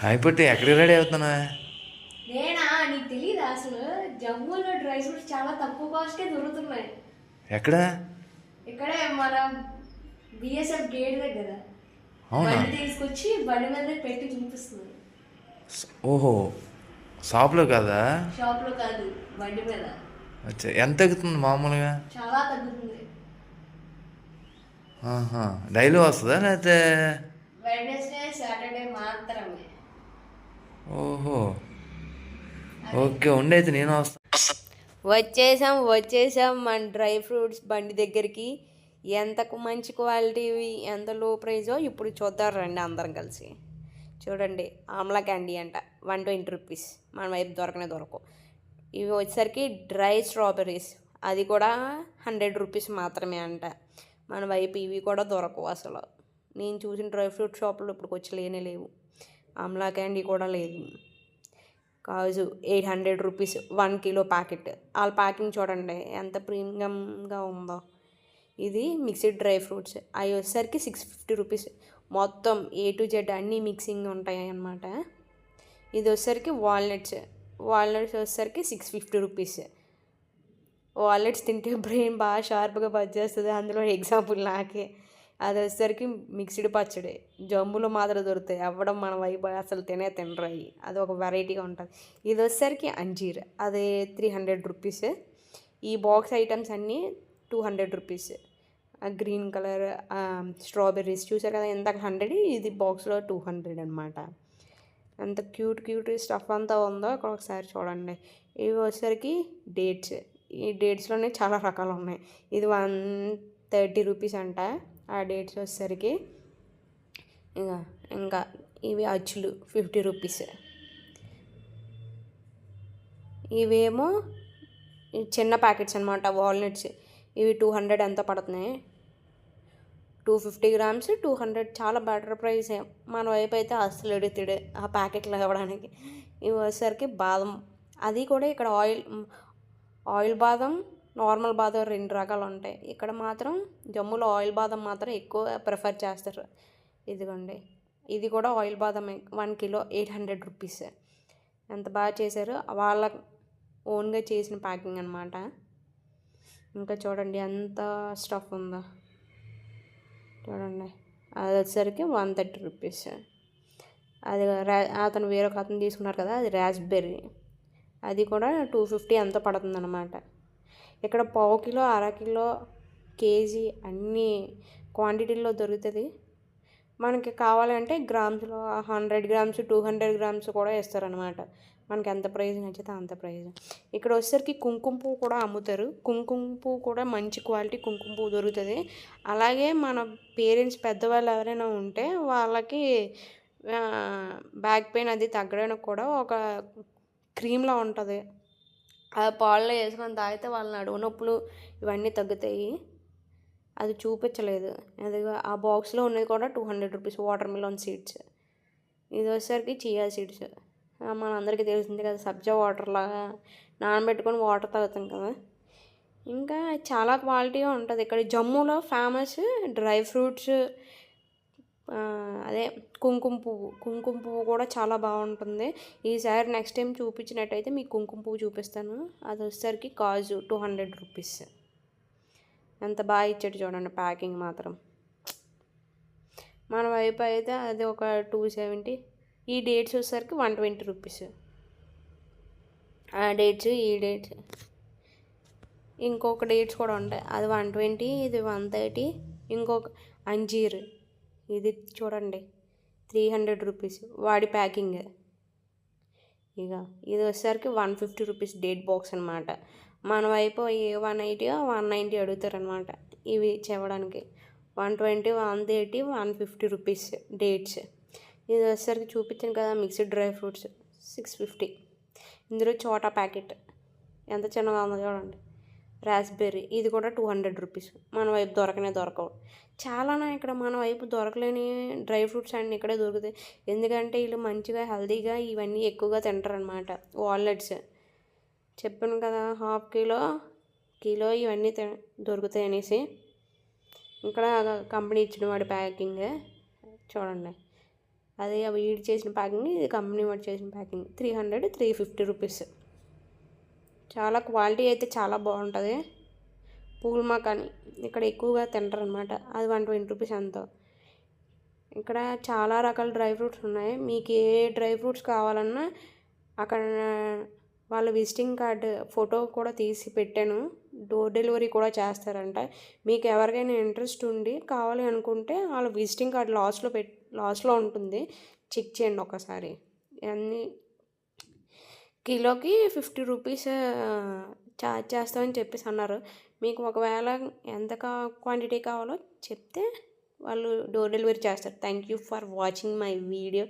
అయిపోతే ఎక్కడికి రెడీ అవుతున్నా? నేనా నీకు తెలియదా అసలు జమ్మూలో డ్రై ఫ్రూట్స్ చాలా తక్కువ కాస్ట్కే దొరుకుతున్నాయి. ఎక్కడ? ఇక్కడే మన బిఎస్ఎఫ్ గేట్ దగ్గర అవునా? బండి తీసుకొచ్చి బండి మీద పెట్టి చూపిస్తుంది. ఓహో, షాప్లో కదా? షాప్లో కాదు, బండి మీద. అచ్చా, ఎంత తగ్గుతుంది మామూలుగా? చాలా తగ్గుతుంది. ఆహా, డైలీ వస్తుందా లేకపోతే? వెడ్నెస్డే సాటర్డే మాత్రమే. ఓహో, అది ఓకే, ఉండి అయితే నేను వస్తాను. వచ్చేసాం మన డ్రై ఫ్రూట్స్ బండి దగ్గరికి. ఎంత మంచి క్వాలిటీ, ఎంత లో ప్రైజో ఇప్పుడు చూద్దాం రండి అందరం కలిసి. చూడండి, ఆమ్లా క్యాండీ అంట, 120 రూపీస్. మన వైపు దొరకనే దొరకవు. ఇవి వచ్చేసరికి డ్రై స్ట్రాబెర్రీస్, అది కూడా 100 రూపీస్ మాత్రమే అంట. మన వైపు ఇవి కూడా దొరకవు అసలు. నేను చూసిన డ్రై ఫ్రూట్ షాపులు ఇప్పుడు వచ్చి లేనే లేవు. ఆమ్లా క్యాండీ కూడా లేదు. కాజు 800 రూపీస్ 1 కిలో ప్యాకెట్. వాళ్ళ ప్యాకింగ్ చూడండి ఎంత ప్రీమియంగా ఉందో. ఇది మిక్స్డ్ డ్రై ఫ్రూట్స్, అవి వచ్చేసరికి 650 రూపీస్. మొత్తం ఏ టు జెడ్ అన్నీ మిక్సింగ్ ఉంటాయి అన్నమాట. ఇది వచ్చేసరికి వాల్నట్స్ వచ్చేసరికి 650 రూపీస్. వాల్నట్స్ తింటే బ్రెయిన్ బాగా షార్ప్గా పనిచేస్తుంది, అందులో ఎగ్జాంపుల్ నాకే. అది వచ్చేసరికి మిక్స్డ్ పచ్చడి, జమ్ములో మాత్రం దొరుకుతాయి, అవ్వడం మన వైపు అసలు తినరు అవి. అది ఒక వెరైటీగా ఉంటుంది. ఇది వచ్చేసరికి అంజీర్, అది 300 రూపీస్. ఈ బాక్స్ ఐటమ్స్ అన్నీ 200 రూపీస్. గ్రీన్ కలర్ స్ట్రాబెర్రీస్ చూసారు కదా, ఇందాక 100, ఇది బాక్స్లో 200 అనమాట. ఎంత క్యూట్ స్టఫ్ అంతా ఉందో అక్కడ ఒకసారి చూడండి. ఇవి వచ్చేసరికి డేట్స్. ఈ డేట్స్లోనే చాలా రకాలు ఉన్నాయి. ఇది 130 రూపీస్ అంట ఆ డేట్స్ వచ్చేసరికి. ఇంకా ఇవి అచ్చులు 50 రూపీస్. ఇవేమో చిన్న ప్యాకెట్స్ అనమాట, వాల్నట్స్. ఇవి 200 ఎంత పడుతున్నాయి, 250 గ్రామ్స్ 200. చాలా బెటర్ ప్రైస్. మన వైపు అయితే అస్సలు ఎడుతుడు ఆ ప్యాకెట్లు ఇవ్వడానికి. ఇవి వచ్చేసరికి బాదం, అది కూడా ఇక్కడ ఆయిల్ బాదం, నార్మల్ బాదం 2 రకాలు ఉంటాయి. ఇక్కడ మాత్రం జమ్ములో ఆయిల్ బాదం మాత్రం ఎక్కువ ప్రిఫర్ చేస్తారు. ఇదిగోండి, ఇది కూడా ఆయిల్ బాదమే, 1 కిలో 800 రూపీస్. ఎంత బాగా చేశారు, వాళ్ళ ఓన్గా చేసిన ప్యాకింగ్ అనమాట. ఇంకా చూడండి ఎంత స్టఫ్ ఉందో చూడండి. అది వచ్చేసరికి 130 రూపీస్. అది అతను వేరొక అతను తీసుకున్నారు కదా, అది రాస్బెర్రీ, అది కూడా 250 ఎంతో పడుతుంది అనమాట. ఇక్కడ పావు కిలో, అరకిలో, కేజీ అన్నీ క్వాంటిటీల్లో దొరుకుతుంది. మనకి కావాలంటే గ్రామ్స్లో 100 గ్రామ్స్ 200 గ్రామ్స్ కూడా ఇస్తారనమాట. మనకి ఎంత ప్రైస్ నచ్చితే అంత ప్రైస్. ఇక్కడ వచ్చేసరికి కుంకుమ పువ్వు కూడా అమ్ముతారు. కుంకుమ పువ్వు కూడా మంచి క్వాలిటీ కుంకుమ పువ్వు దొరుకుతుంది. అలాగే మన పేరెంట్స్ పెద్దవాళ్ళు ఎవరైనా ఉంటే వాళ్ళకి బ్యాక్ పెయిన్ అది తగ్గడానికి కూడా ఒక క్రీమ్లా ఉంటుంది, ఆ పాలలో వేసుకొని తాగితే వాళ్ళ నడుము నొప్పులు ఇవన్నీ తగ్గుతాయి. అది చూపించలేదు, అదిగా ఆ బాక్స్లో ఉన్నది కూడా 200 రూపీస్. వాటర్ మిలన్ సీడ్స్, ఇది వచ్చేసరికి చియా సీడ్స్. మనందరికీ తెలిసింది కదా, సబ్జా వాటర్లాగా నానబెట్టుకొని వాటర్ తాగుతాం కదా. ఇంకా చాలా క్వాలిటీగా ఉంటుంది. ఇక్కడ జమ్మూలో ఫేమస్ డ్రై ఫ్రూట్స్, అదే కుంకుమ పువ్వు కూడా చాలా బాగుంటుంది. ఈసారి నెక్స్ట్ టైం చూపించినట్టయితే మీకు కుంకుమ పువ్వు చూపిస్తాను. అది వచ్చేసరికి కాజు 200 రూపీస్. ఎంత బాగా ఇచ్చాడు చూడండి ప్యాకింగ్ మాత్రం. మన వైపు అయితే అది ఒక 270. ఈ డేట్స్ వచ్చేసరికి 120 రూపీస్. ఆ డేట్స్, ఈ డేట్స్, ఇంకొక డేట్స్ కూడా ఉంటాయి, అది 120, ఇది 130. ఇంకొక అంజీర్, ఇది చూడండి 300 రూపీస్ వాడి ప్యాకింగ్. ఇక ఇది వచ్చేసరికి 150 రూపీస్ డేట్ బాక్స్ అనమాట. మన వైపు 180, 190 అడుగుతారనమాట ఇవి చెప్పడానికి. 120, 130, 150 రూపీస్ డేట్స్. ఇది వచ్చేసరికి చూపించాను కదా మిక్స్డ్ డ్రై ఫ్రూట్స్ 650. ఇందులో చోటా ప్యాకెట్ ఎంత చిన్నగా ఉందో చూడండి. రాస్బెర్రీ, ఇది కూడా 200 రూపీస్. మన వైపు దొరకవు. చాలానే ఇక్కడ మన వైపు దొరకలేని డ్రై ఫ్రూట్స్ అన్నీ ఇక్కడే దొరుకుతాయి. ఎందుకంటే వీళ్ళు మంచిగా హెల్తీగా ఇవన్నీ ఎక్కువగా తింటారనమాట. వాల్నట్స్ చెప్పాను కదా, హాఫ్ కిలో ఇవన్నీ దొరుకుతాయి అనేసి. ఇక్కడ కంపెనీ ఇచ్చిన వాడి ప్యాకింగ్ చూడండి. అదే వీడి చేసిన ప్యాకింగ్, ఇది కంపెనీ వాడు చేసిన ప్యాకింగ్. 300, 350 రూపీస్. చాలా క్వాలిటీ అయితే చాలా బాగుంటుంది. పూల్ మకాని ఇక్కడ ఎక్కువగా తింటారు అనమాట. అది 120 రూపీస్ ఎంతో. ఇక్కడ చాలా రకాల డ్రై ఫ్రూట్స్ ఉన్నాయి. మీకు ఏ డ్రై ఫ్రూట్స్ కావాలన్నా అక్కడ వాళ్ళ విజిటింగ్ కార్డు ఫోటో కూడా తీసి పెట్టాను. డోర్ డెలివరీ కూడా చేస్తారంట. మీకు ఎవరికైనా ఇంట్రెస్ట్ ఉండి కావాలి అనుకుంటే వాళ్ళ విజిటింగ్ కార్డు లాస్ట్లో ఉంటుంది, చెక్ చేయండి ఒకసారి. అన్నీ కిలోకి 50 రూపీస్ ఛార్జ్ చేస్తామని చెప్పేసి అన్నారు. మీకు ఒకవేళ ఎంత క్వాంటిటీ కావాలో చెప్తే వాళ్ళు డోర్ డెలివరీ చేస్తారు. Thank you for watching my video.